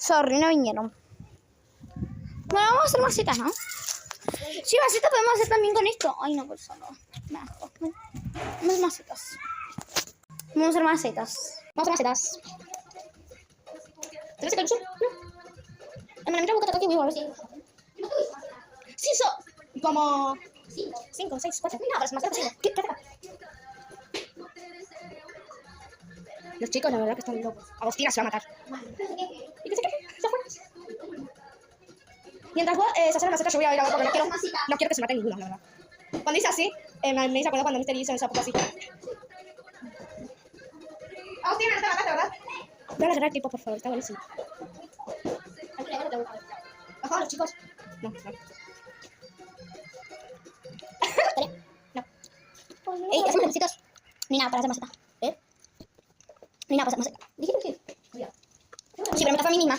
Sorry, no vinieron. Bueno, vamos a hacer macetas, ¿no? Sí, macetas podemos hacer también con esto. Ay, no, por favor. Me asco. Vamos a hacer macetas. Vamos a hacer macetas. Vamos a hacer macetas. ¿Te ves el calcio? No. Mira, busca acá que voy a ver si... Sí, son como... 5, 6, 4. No, pero es macetas. ¿Qué? Los chicos, la verdad que están locos. Agostina se va a matar. ¿Y qué se cree? ¿Se acuerdan? Mientras vos se hacen las macetas, yo voy a ir a ver porque no quiero que se maten ninguno, la verdad. Cuando dice así, me dice acuerdo cuando Mr. hizo esa poco así. Agostina, no te mataste, ¿verdad? Voy a agarrar el tipo, por favor, está buenísimo. ¿Bajó a los chicos? No. No. Ey, hacemos los besitos. Ni nada para hacer maceta. Ni nada para hacer maceta. Dijiste que sí. Sí, pero me tocó a mí misma.